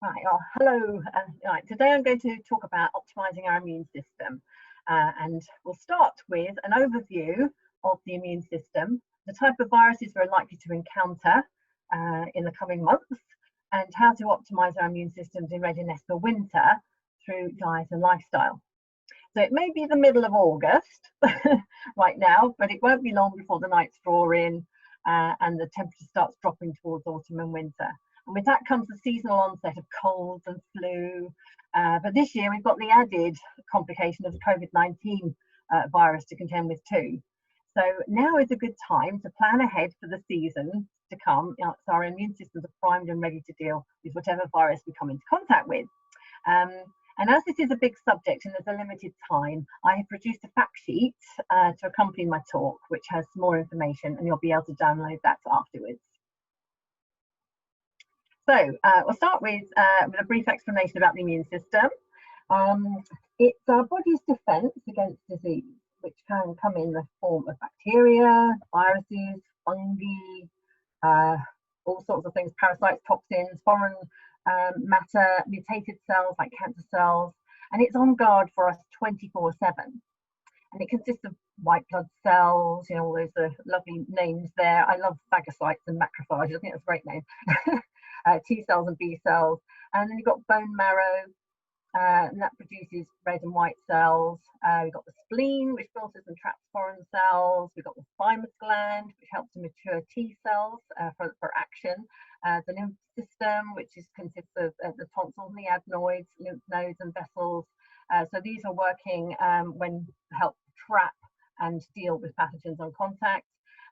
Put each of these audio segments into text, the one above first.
Right, oh, hello. Right, today I'm going to talk about optimizing our immune system. And we'll start with an overview of the immune system, the type of viruses we're likely to encounter in the coming months, and how to optimize our immune systems in readiness for winter through diet and lifestyle. So it may be the middle of August right now, but it won't be long before the nights draw in and the temperature starts dropping towards autumn and winter. And with that comes the seasonal onset of colds and flu. But this year we've got the added complication of the COVID-19 virus to contend with too. So now is a good time to plan ahead for the season to come, so our immune systems are primed and ready to deal with whatever virus we come into contact with. And as this is a big subject and there's a limited time, I have produced a fact sheet to accompany my talk, which has more information, and you'll be able to download that afterwards. So we'll start with a brief explanation about the immune system. It's our body's defense against disease, which can come in the form of bacteria, viruses, fungi, all sorts of things, parasites, toxins, foreign matter, mutated cells like cancer cells, and it's on guard for us 24/7. And it consists of white blood cells, you know, all those lovely names there. I love phagocytes and macrophages, I think that's a great name. T cells and B cells, and then you've got bone marrow, and that produces red and white cells. We've got the spleen, which filters and traps foreign cells. We've got the thymus gland, which helps to mature T cells for action. The lymph system, which consists of the tonsils and the adenoids, lymph nodes and vessels. So these are working when help trap and deal with pathogens on contact.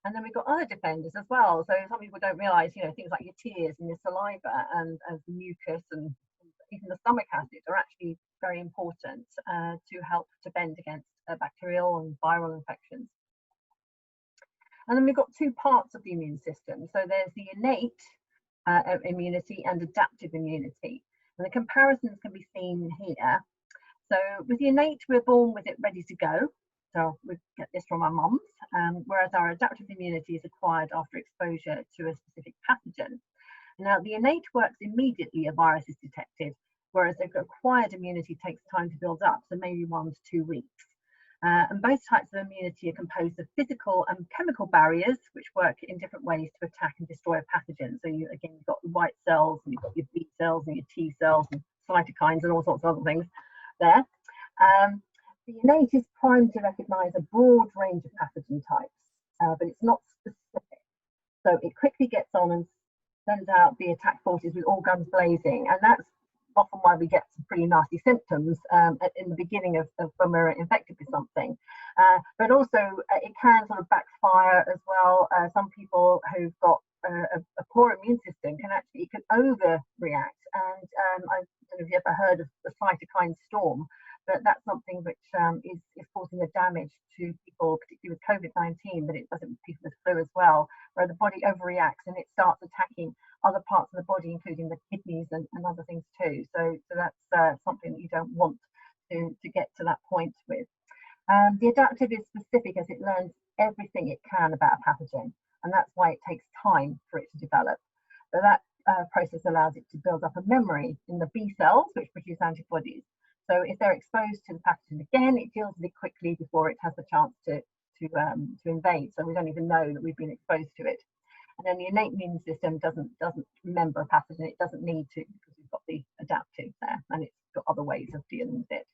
And then we've got other defenders as well. So some people don't realise, you know, things like your tears and your saliva and mucus and even the stomach acids are actually very important to help to bend against bacterial and viral infections. And then we've got two parts of the immune system. So there's the innate immunity and adaptive immunity. And the comparisons can be seen here. So with the innate, we're born with it ready to go. So we get this from our mums, whereas our adaptive immunity is acquired after exposure to a specific pathogen. Now, the innate works immediately a virus is detected, whereas the acquired immunity takes time to build up, so maybe 1 to 2 weeks. And both types of immunity are composed of physical and chemical barriers, which work in different ways to attack and destroy a pathogen. So you've got the white cells, and you've got your B cells and your T cells and cytokines and all sorts of other things there. The innate is primed to recognise a broad range of pathogen types, but it's not specific. So it quickly gets on and sends out the attack forces with all guns blazing, and that's often why we get some pretty nasty symptoms in the beginning of when we're infected with something. But also it can sort of backfire as well. Some people who've got a poor immune system it can overreact, and I don't know if you ever heard of the cytokine storm, but that's something which is causing the damage to people, particularly with COVID-19, but it does it with people with flu as well, where the body overreacts and it starts attacking other parts of the body, including the kidneys and other things too. So that's something that you don't want to get to that point with. The adaptive is specific as it learns everything it can about a pathogen, and that's why it takes time for it to develop. But that process allows it to build up a memory in the B cells, which produce antibodies. So if they're exposed to the pathogen again, it deals with it quickly before it has the chance to invade. So we don't even know that we've been exposed to it. And then the innate immune system doesn't remember a pathogen. It doesn't need to, because we've got the adaptive there, and it's got other ways of dealing with it.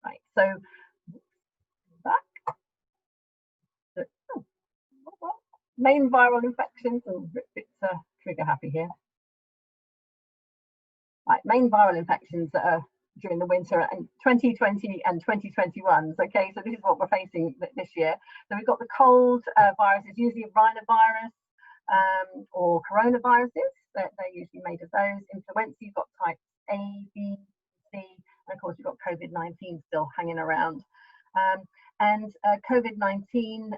Right. So back. Main viral infections. Oh, it's trigger happy here. Right, main viral infections that are during the winter and 2020 and 2021s. Okay, so this is what we're facing this year. So we've got the cold viruses, usually rhinovirus or coronaviruses. They're usually made of those. Influenza, you've got types A, B, C, and of course you've got COVID-19 still hanging around. And COVID-19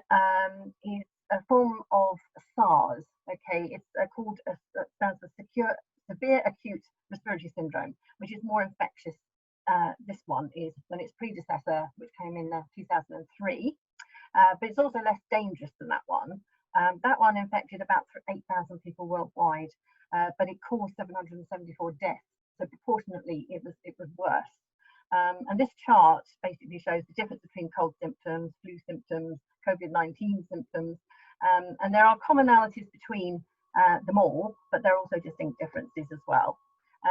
is a form of SARS. Okay, it's called stands for severe acute respiratory syndrome, which is more infectious. This one is than its predecessor, which came in 2003, but it's also less dangerous than that one. That one infected about 8,000 people worldwide, but it caused 774 deaths. So proportionately, it was worse. And this chart basically shows the difference between cold symptoms, flu symptoms, COVID-19 symptoms, and there are commonalities between them all, but there are also distinct differences as well.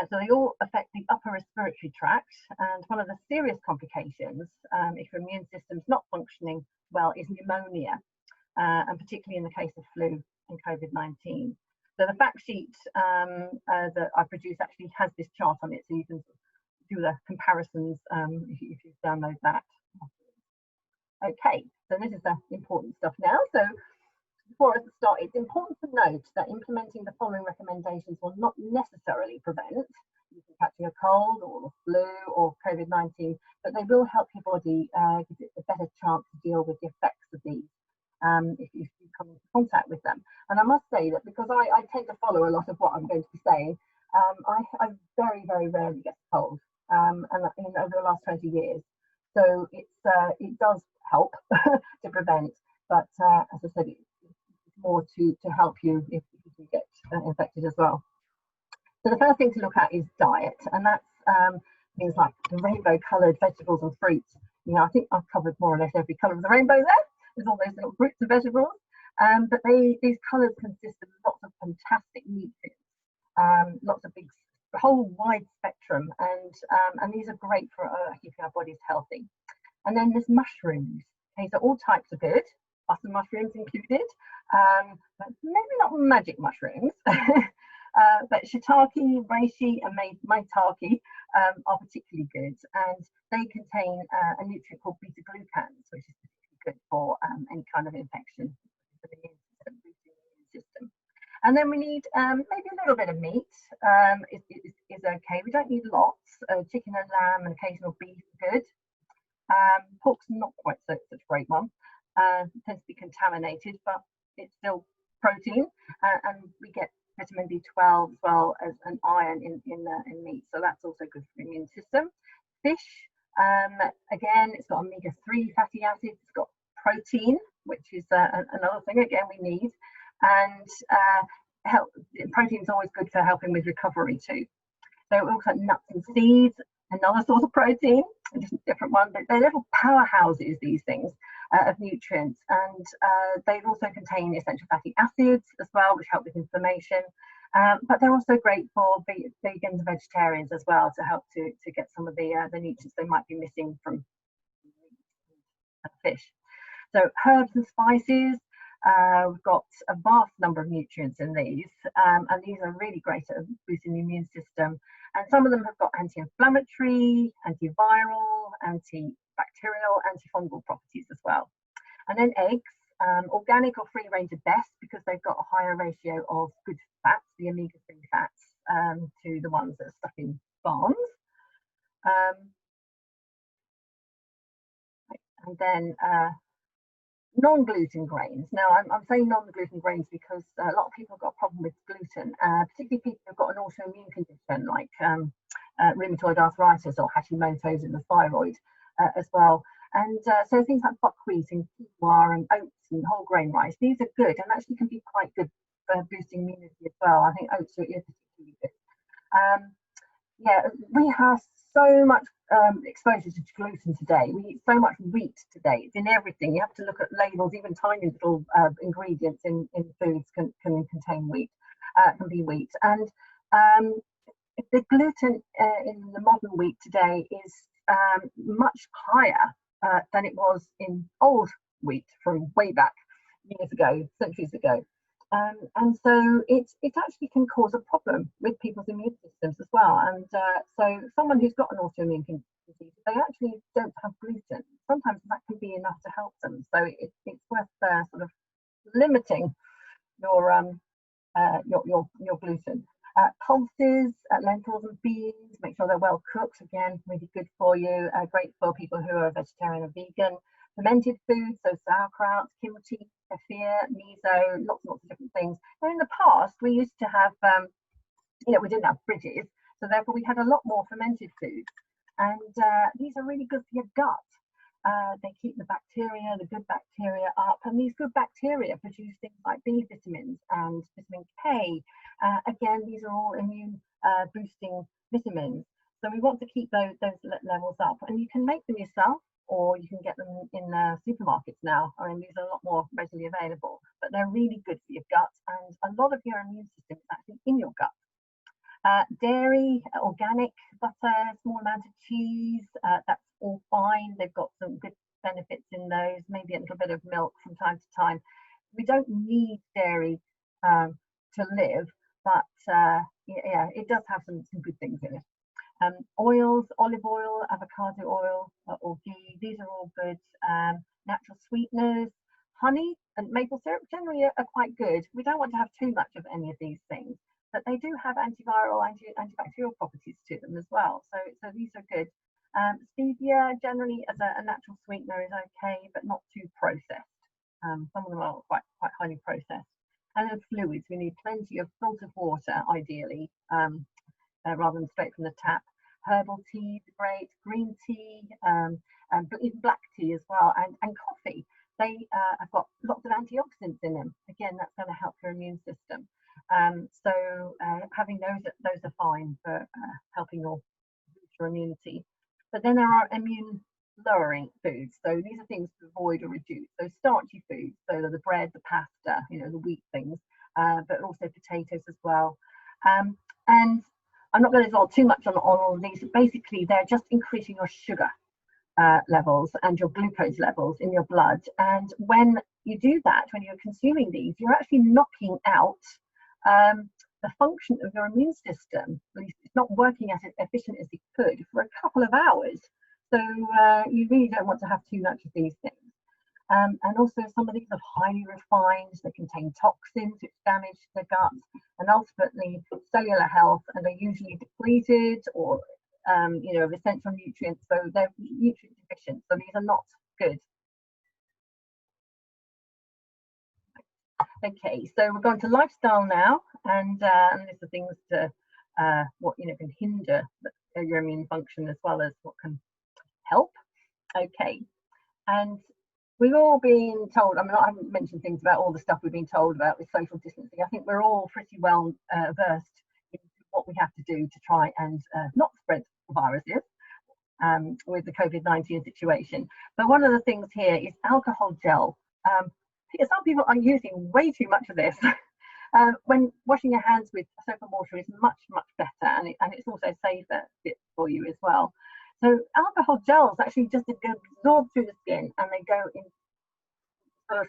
So they all affect the upper respiratory tract, and one of the serious complications, if your immune system's not functioning well, is pneumonia, and particularly in the case of flu and COVID-19. So the fact sheet that I produced actually has this chart on it, so you can do the comparisons if you download that. Okay, so this is the important stuff now. So before I start, it's important to note that implementing the following recommendations will not necessarily prevent you from catching a cold or flu or COVID-19, but they will help your body give it a better chance to deal with the effects of these if you come into contact with them. And I must say that because I tend to follow a lot of what I'm going to be saying, I very, very rarely get a cold, and over the last 20 years. So it does help to prevent, but as I said, it's more to help you if you get infected as well. So the first thing to look at is diet, and that's things like the rainbow-coloured vegetables and fruits. You know, I think I've covered more or less every colour of the rainbow there. There's all those little fruits and vegetables, but these colours consist of lots of fantastic nutrients, lots of a whole wide spectrum, and these are great for keeping our bodies healthy. And then there's mushrooms. Okay, so all types are good, button mushrooms included, but maybe not magic mushrooms. But shiitake, reishi, and maitake are particularly good, and they contain a nutrient called beta-glucans, which is particularly good for any kind of infection for the immune system. And then we need maybe a little bit of meat is okay. We don't need lots. Chicken and lamb and occasional beef are good. Pork's not quite such a great one. It tends to be contaminated, but it's still protein, and we get vitamin B12 as well as an iron in meat, so that's also good for the immune system. Fish, again, it's got omega-3 fatty acids, it's got protein, which is another thing again we need, and protein is always good for helping with recovery too. So also nuts and seeds, another source of protein, just a different one, but they're little powerhouses, these things, of nutrients, and they also contain essential fatty acids as well, which help with inflammation, but they're also great for vegans and vegetarians as well, to help to get some of the nutrients they might be missing from fish. So herbs and spices, we've got a vast number of nutrients in these, and these are really great at boosting the immune system. And some of them have got anti-inflammatory, antiviral, antibacterial, antifungal properties as well. And then eggs, organic or free range are best because they've got a higher ratio of good fats, the omega-3 fats, to the ones that are stuck in farms. And then non-gluten grains. Now, I'm saying non-gluten grains because a lot of people have got a problem with gluten, particularly people who've got an autoimmune condition like rheumatoid arthritis or Hashimoto's in the thyroid as well. And so things like buckwheat and quinoa and oats and whole grain rice, these are good and actually can be quite good for boosting immunity as well. I think oats are particularly good. Yeah, we have so much exposure to gluten today. We eat so much wheat today. It's in everything. You have to look at labels. Even tiny little ingredients in foods can contain wheat, can be wheat. And the gluten in the modern wheat today is much higher than it was in old wheat from way back years ago, centuries ago. And so it actually can cause a problem with people's immune systems as well. And so someone who's got an autoimmune disease, they actually don't have gluten. Sometimes that can be enough to help them. So it's worth sort of limiting your gluten. Pulses, lentils and beans, make sure they're well cooked. Again, really good for you. Great for people who are vegetarian or vegan. Fermented foods, so sauerkraut, kimchi, kefir, miso, lots and lots of different things. Now, in the past, we used to have, we didn't have fridges, so therefore we had a lot more fermented foods. And these are really good for your gut. They keep the bacteria, the good bacteria up, and these good bacteria produce things like B vitamins and vitamin K. Again, these are all immune boosting vitamins. So we want to keep those levels up, and you can make them yourself, or you can get them in supermarkets now. I mean, these are a lot more readily available, but they're really good for your gut, and a lot of your immune system is actually in your gut. Dairy, organic butter, small amount of cheese, that's all fine. They've got some good benefits in those, maybe a little bit of milk from time to time. We don't need dairy to live, but yeah, it does have some good things in it. Oils, olive oil, avocado oil, or ghee, these are all good. Natural sweeteners, honey and maple syrup generally are quite good. We don't want to have too much of any of these things, but they do have antiviral, antibacterial properties to them as well. So these are good. Stevia generally as a natural sweetener is okay, but not too processed. Some of them are quite highly processed. And then fluids, we need plenty of filtered water, ideally, rather than straight from the tap. Herbal tea is great, green tea, and even black tea as well, and coffee. They have got lots of antioxidants in them. Again, that's going to help your immune system. So having those are fine for helping your immunity. But then there are immune lowering foods. So these are things to avoid or reduce. So starchy foods, so the bread, the pasta, the wheat things, but also potatoes as well. And I'm not going to dwell too much on all of these. Basically, they're just increasing your sugar levels and your glucose levels in your blood. And when you do that, when you're consuming these, you're actually knocking out the function of your immune system. It's not working as efficient as it could for a couple of hours. So you really don't want to have too much of these things. And also some of these are highly refined, they contain toxins which damage the gut and ultimately cellular health, and are usually depleted or of essential nutrients, so they're nutrient deficient, so these are not good. Okay, so we're going to lifestyle now, and these are things to what can hinder your immune function as well as what can help. Okay, and we've all been told, I haven't mentioned things about all the stuff we've been told about with social distancing. I think we're all pretty well versed in what we have to do to try and not spread viruses with the COVID-19 situation. But one of the things here is alcohol gel. Some people are using way too much of this. When washing your hands with soap and water is much better, and it's also safer for you as well. So alcohol gels actually just absorb through the skin, and they go in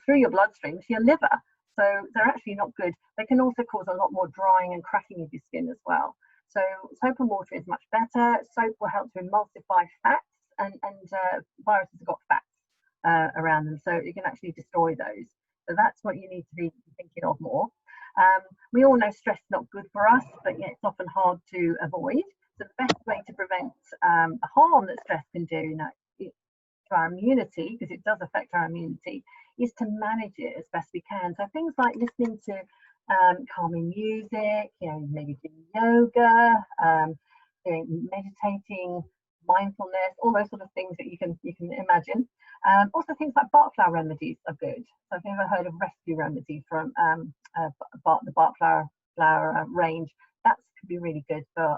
through your bloodstream to your liver. So they're actually not good. They can also cause a lot more drying and cracking of your skin as well. So soap and water is much better. Soap will help to emulsify fats, and viruses have got fats around them, so you can actually destroy those. So that's what you need to be thinking of more. We all know stress is not good for us, but yet it's often hard to avoid. So the best way to prevent the harm that stress can do to our immunity, because it does affect our immunity, is to manage it as best we can. So things like listening to calming music, maybe doing yoga, doing meditating, mindfulness, all those sort of things that you can imagine. Also things like Bach flower remedies are good. So if you've ever heard of rescue remedy from the Bach flower range, that could be really good for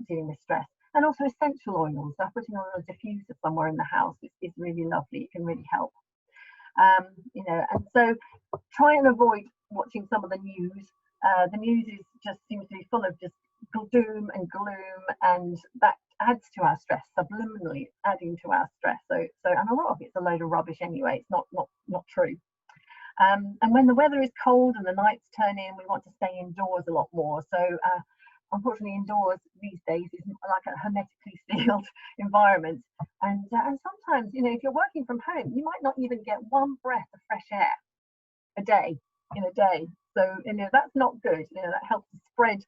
dealing with stress. And also essential oils. So putting on a diffuser somewhere in the house is really lovely. It can really help. And so try and avoid watching some of the news. The news just seems to be full of just doom and gloom, and that adds to our stress, subliminally adding to our stress. So and a lot of it's a load of rubbish anyway. It's not true. And when the weather is cold and the nights turn in, we want to stay indoors a lot more. So unfortunately, indoors these days is like a hermetically sealed environment. And sometimes, if you're working from home, you might not even get one breath of fresh air a day. So that's not good. That helps to spread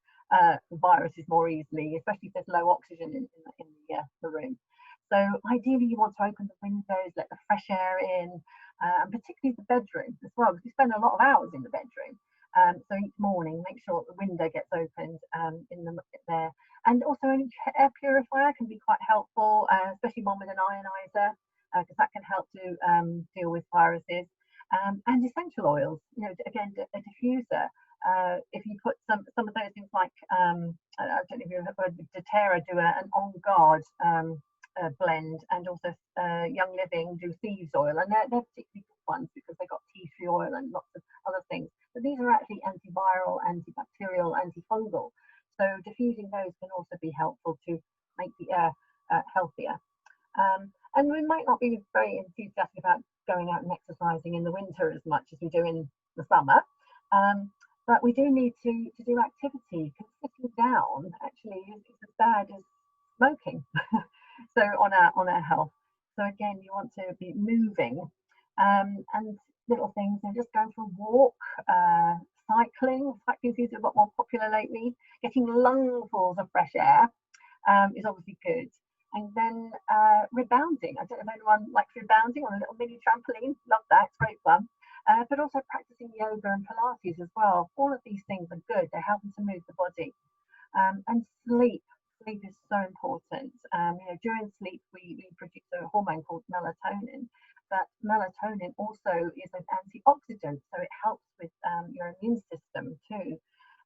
viruses more easily, especially if there's low oxygen in the room. So ideally, you want to open the windows, let the fresh air in, and particularly the bedroom as well, because you spend a lot of hours in the bedroom. So each morning, make sure the window gets opened there. And also an air purifier can be quite helpful, especially one with an ionizer. because that can help to deal with viruses. And essential oils, you know, again, a diffuser. If you put some of those things like, I don't know if you've heard of doTERRA do an On Guard blend, and also Young Living do thieves oil, and they're particularly good ones because they've got tea tree oil and lots of other things. But these are actually antiviral, antibacterial, antifungal. So diffusing those can also be helpful to make the air healthier. And we might not be very enthusiastic about going out and exercising in the winter as much as we do in the summer, but we do need to do activity, because sitting down actually is as bad as smoking. So on our health. So again, you want to be moving, and little things, and just going for a walk, cycling. Cycling seems to be a lot more popular lately. Getting lungfuls of fresh air is obviously good. And then rebounding. I don't know if anyone likes rebounding on a little mini trampoline. Love that, it's great fun. But also practicing yoga and Pilates as well. All of these things are good. They're helping to move the body. And sleep. Sleep is so important. You know, during sleep, we produce a hormone called melatonin. But melatonin also is an antioxidant, so it helps with your immune system too.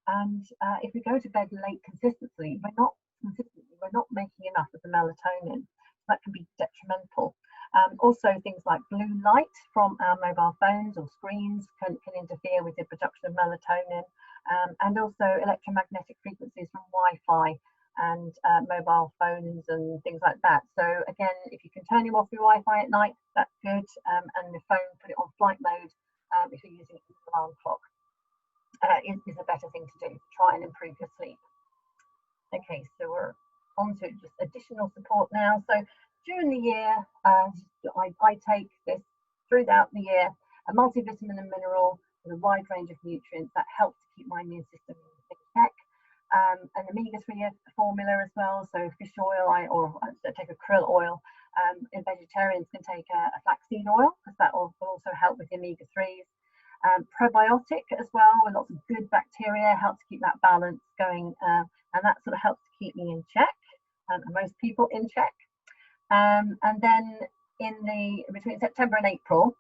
And if we go to bed late consistently, we're not making enough of the melatonin. That can be detrimental. Also, things like blue light from our mobile phones or screens can interfere with the production of melatonin, and also electromagnetic frequencies from Wi-Fi and mobile phones and things like that. So again, if you can turn off your Wi-Fi at night, that's good, and the phone, put it on flight mode if you're using an alarm clock. Is a better thing to do to try and improve your sleep. Okay, so we're on to just additional support now. So during the year, I take this throughout the year, a multivitamin and mineral with a wide range of nutrients that help to keep my immune system in check. An omega-3 formula as well, so fish oil, or I take a krill oil. And vegetarians can take a flaxseed oil, because that will also help with the omega-3s. Probiotic as well, with lots of good bacteria, helps keep that balance going, and that sort of helps to keep me in check, and most people in check. And then between September and April,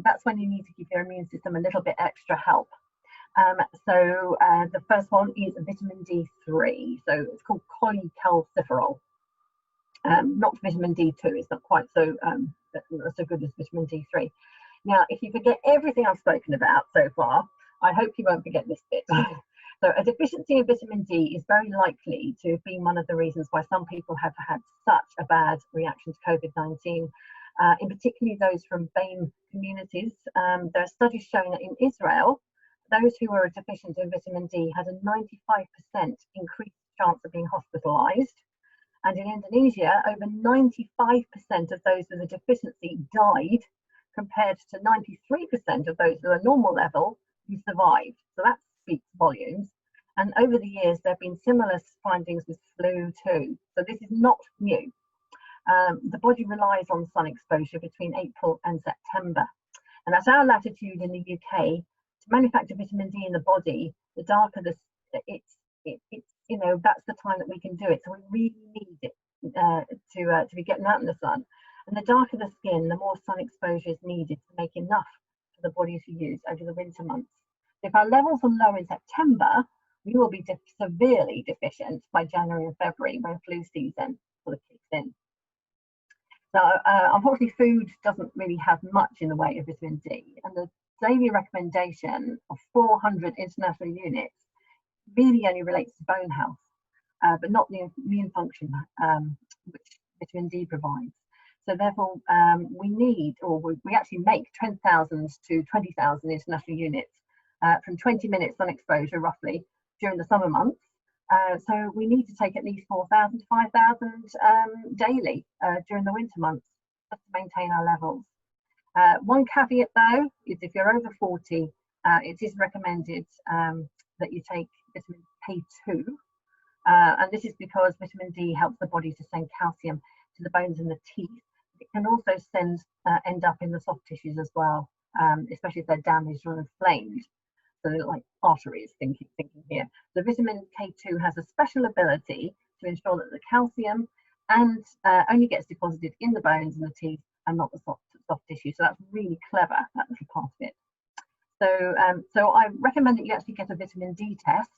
that's when you need to give your immune system a little bit extra help. So the first one is vitamin D3, so it's called cholecalciferol. Not vitamin D2, it's not quite so good as vitamin D3. Now, if you forget everything I've spoken about so far, I hope you won't forget this bit. So a deficiency in vitamin D is very likely to have been one of the reasons why some people have had such a bad reaction to COVID-19, in particularly those from BAME communities. There are studies showing that in Israel, those who were deficient in vitamin D had a 95% increased chance of being hospitalized. And in Indonesia, over 95% of those with a deficiency died, compared to 93% of those with a normal level who survived. So that speaks volumes. And over the years, there have been similar findings with flu too. So this is not new. The body relies on sun exposure between April and September. And at our latitude in the UK, to manufacture vitamin D in the body, the darker it's you know, that's the time that we can do it. So we really need it to be getting out in the sun. And the darker the skin, the more sun exposure is needed to make enough for the body to use over the winter months. If our levels are low in September, we will be severely deficient by January and February, when flu season sort of kicks in. So unfortunately, food doesn't really have much in the way of vitamin D, and the daily recommendation of 400 international units really only relates to bone health, but not the immune function which vitamin D provides. So therefore, we actually make 10,000 to 20,000 international units from 20 minutes sun exposure roughly during the summer months. So we need to take at least 4,000 to 5,000 daily during the winter months, just to maintain our levels. One caveat though is if you're over 40, it is recommended that you take vitamin K2, and this is because vitamin D helps the body to send calcium to the bones and the teeth. It can also end up in the soft tissues as well, especially if they're damaged or inflamed. So they're like arteries, thinking here. The vitamin K2 has a special ability to ensure that the calcium only gets deposited in the bones and the teeth and not the soft tissue. So that's really clever, that little part of it. So I recommend that you actually get a vitamin D test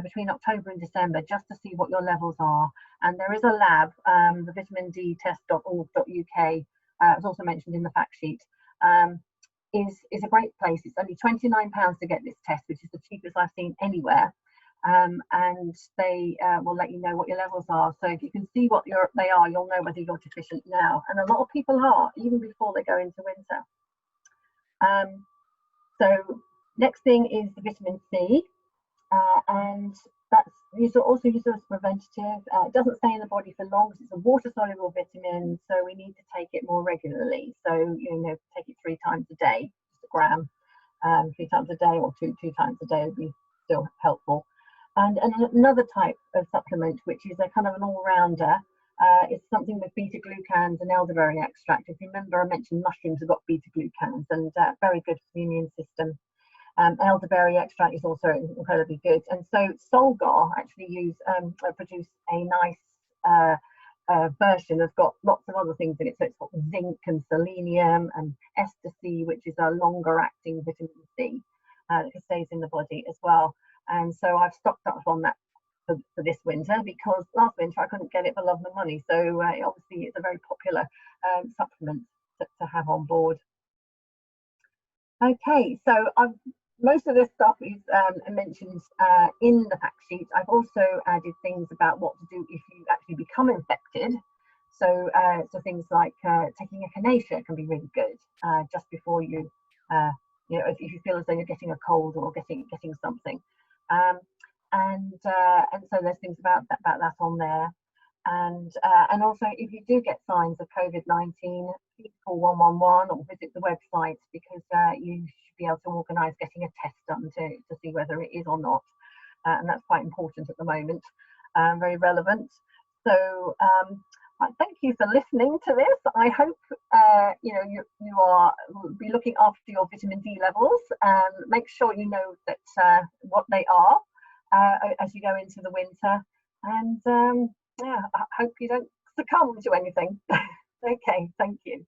between October and December, just to see what your levels are. And there is a lab, the vitamindtest.org.uk, was also mentioned in the fact sheet, is a great place. It's only £29 to get this test, which is the cheapest I've seen anywhere. And they will let you know what your levels are. So if you can see what they are, you'll know whether you're deficient now. And a lot of people are, even before they go into winter. So next thing is the vitamin C. And that's also used as preventative. It doesn't stay in the body for long because it's a water-soluble vitamin, so we need to take it more regularly. So, take it 3 times a day, just a gram, 3 times a day, or two times a day would be still helpful. And another type of supplement, which is a kind of an all-rounder, is something with beta-glucans and elderberry extract. If you remember, I mentioned mushrooms have got beta-glucans, and very good for the immune system. Elderberry extract is also incredibly good, and so Solgar actually produce a nice version that's got lots of other things in it. So it's got zinc and selenium and ester C, which is a longer acting vitamin C that stays in the body as well. And so I've stocked up on that for this winter, because last winter I couldn't get it for love nor money. So obviously it's a very popular supplement to have on board. Okay, so most of this stuff is mentioned in the fact sheet. I've also added things about what to do if you actually become infected. So things like taking echinacea can be really good just before you, if you feel as though you're getting a cold or getting something. And so there's things about that on there. And also, if you do get signs of COVID-19, please call 111 or visit the website, because you should be able to organise getting a test done to see whether it is or not. And that's quite important at the moment, very relevant. So thank you for listening to this. I hope you will be looking after your vitamin D levels, and make sure you know that what they are as you go into the winter. And I hope you don't succumb to anything. Okay, thank you.